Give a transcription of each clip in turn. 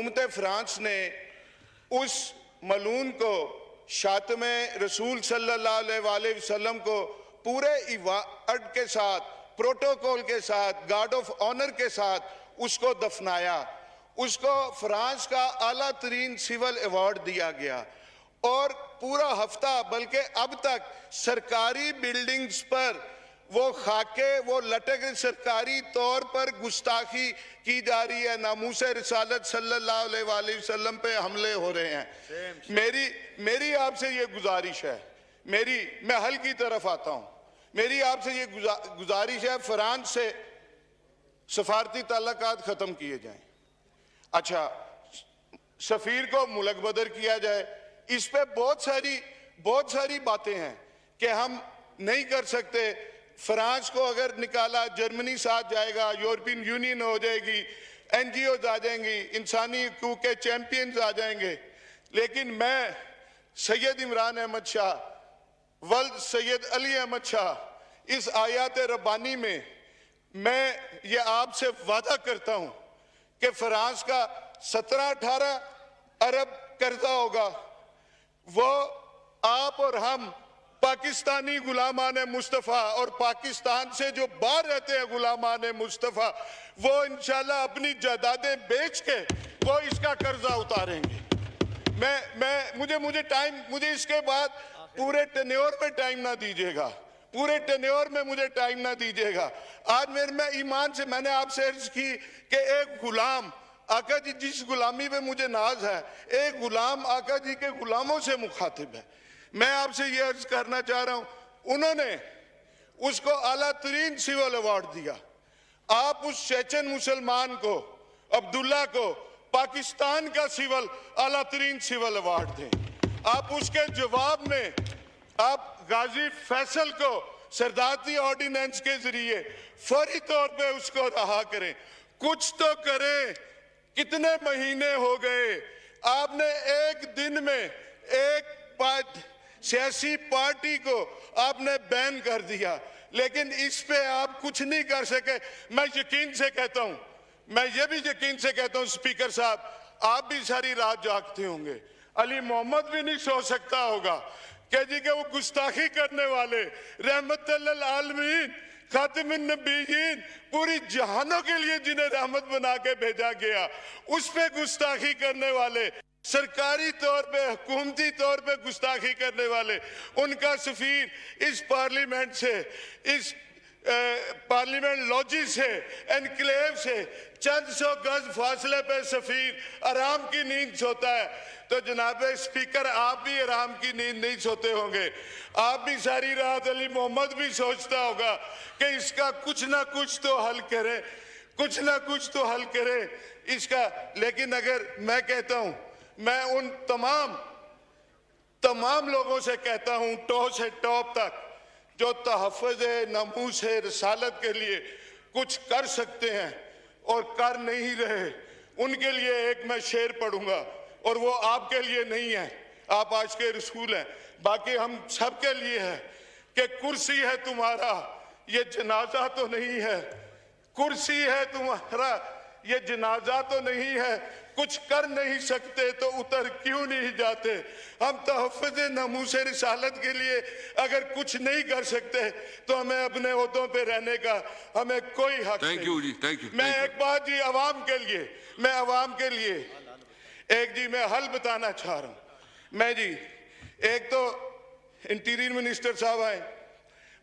हुकूमत फ्रांस ने उस मलून को शातम रसूल सल्लल्लाहु अलैहि वसल्लम को पूरे इबादत के साथ, प्रोटोकॉल के साथ, गार्ड ऑफ ऑनर के साथ उसको दफनाया। उसको फ्रांस का आला तरीन सिविल अवार्ड दिया गया और पूरा हफ्ता, बल्कि अब तक सरकारी बिल्डिंग्स पर वो खाके वो लटक, सरकारी तौर पर गुस्ताखी की जा रही है, नामूस रिसालत सल्लल्लाहु अलैहि वसल्लम पे हमले हो रहे हैं। मेरी आपसे ये गुजारिश है, मैं हल की तरफ आता हूं। मेरी आपसे ये गुजारिश है, फ्रांस से सफारती ताल्लुकात खत्म किए जाएं। अच्छा, सफीर को मुल्क बदर किया जाए। इस पे बहुत सारी बातें हैं कि हम नहीं कर सकते। फ्रांस को अगर निकाला, जर्मनी साथ जाएगा, यूरोपियन यूनियन हो जाएगी, एनजीओ आ जाएंगी, इंसानी हकूक के चैंपियंस आ जाएंगे। लेकिन मैं सैयद इमरान अहमद शाह, वल्द सैयद अली अहमद शाह, इस आयात रब्बानी में मैं ये आपसे वादा करता हूं कि फ्रांस का 17-18 अरब कर्जा होगा, वो आप और हम पाकिस्तानी गुलामान मुस्तफ़ा और पाकिस्तान से जो बाहर रहते हैं गुलामान मुस्तफ़ा, वो इंशाल्लाह अपनी जायदादें बेच के वो इसका कर्जा उतारेंगे। मुझे इसके बाद पूरे टेन्योर में टाइम ना दीजिएगा, पूरे टेन्योर में मुझे टाइम ना दीजिएगा। आज मैं ईमान से मैंने आपसे अर्ज की कि एक गुलाम आका जी, जिस गुलामी पे मुझे नाज है, एक गुलाम आका जी के गुलामों से मुखातिब है। मैं आपसे ये अर्ज करना चाह रहा हूं, उन्होंने उसको आला तरीन सिविल अवार्ड दिया। आप उस चेचन मुसलमान को, अब्दुल्ला को, पाकिस्तान का सिविल आला तरीन सिविल अवार्ड दें। आप उसके जवाब में आप गाजी फैसल को सरदारती ऑर्डिनेंस के जरिए फौरी तौर पे उसको रहा करें। कुछ तो करें। कितने महीने हो गए आपने एक दिन में एक सियासी पार्टी को आपने बैन कर दिया, लेकिन इस पे आप कुछ नहीं कर सके। मैं यकीन से कहता हूं, मैं ये भी यकीन से कहता हूं स्पीकर साहब, आप भी सारी रात जागते होंगे, अली मोहम्मद भी नहीं सो सकता होगा कि जी के वो गुस्ताखी करने वाले रहमतुल्लिल आलमीन खातिमुन नबीयीन, पूरी जहानों के लिए जिन्हें रहमत बना के भेजा गया, उस पे गुस्ताखी करने वाले, सरकारी तौर पे, हुकूमती तौर पे गुस्ताखी करने वाले, उनका सफीर इस पार्लियामेंट से, इस पार्लियामेंट लॉजी से, एनक्लेव से चंद सौ गज फासले पे सफीर आराम की नींद सोता है। तो जनाब स्पीकर, आप भी आराम की नींद नहीं सोते होंगे। आप भी सारी रात, अली मोहम्मद भी सोचता होगा कि इसका कुछ ना कुछ तो हल करे, कुछ ना कुछ तो हल करे इसका। लेकिन अगर मैं कहता हूं, मैं उन तमाम लोगों से कहता हूं, टॉप से टॉप तक, जो तहफ़्फ़ुज़ नमूस रिसालत के लिए कुछ कर सकते हैं और कर नहीं रहे, उनके लिए एक मैं शेर पढ़ूंगा, और वो आपके लिए नहीं है, आप आज के रसूल हैं, बाकी हम सब के लिए है कि कुर्सी है तुम्हारा, ये जनाजा तो नहीं है। कुर्सी है तुम्हारा, ये जनाजा तो नहीं है। कुछ कर नहीं सकते तो उतर क्यों नहीं जाते। हम तहफ़्फ़ुज़ नमूस रिसालत के लिए अगर कुछ नहीं कर सकते तो हमें अपने ओहदों पे रहने का हमें कोई हक नहीं। मैं एक बात जी अवाम के लिए, एक जी मैं हल बताना चाह रहा हूं। मैं जी, एक तो इंटीरियर मिनिस्टर साहब आए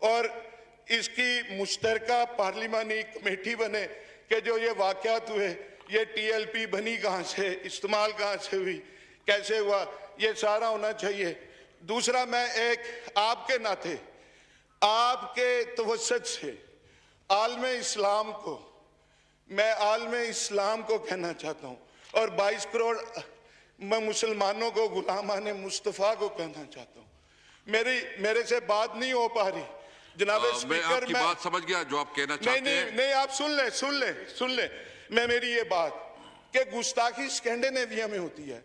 और इसकी मुश्तरका पार्लिमानी कमेटी बने कि जो ये वाक़यात हुए, ये टीएलपी बनी कहाँ से, इस्तेमाल कहाँ से हुई, कैसे हुआ, ये सारा होना चाहिए। दूसरा, मैं एक आपके नाते, आपके तवस्सुत से आलमे इस्लाम को, मैं आलमे इस्लाम को कहना चाहता हूँ और 22 करोड़ मैं मुसलमानों को, गुलामान मुस्तफ़ा को कहना चाहता हूँ। मेरे से बात नहीं हो पा रही जनाब स्पीकर। मैं बात समझ गया जो आप कहना चाहते हैं। नहीं, आप सुन ले मैं मेरी ये बात कि गुस्ताखी स्कैंडिनेविया में होती है,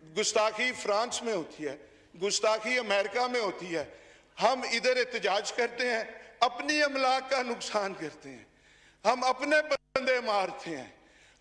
गुस्ताखी फ्रांस में होती है, गुस्ताखी अमेरिका में होती है। हम इधर एहतजाज करते हैं, अपनी अमलाक का नुकसान करते हैं, हम अपने बंदे मारते हैं,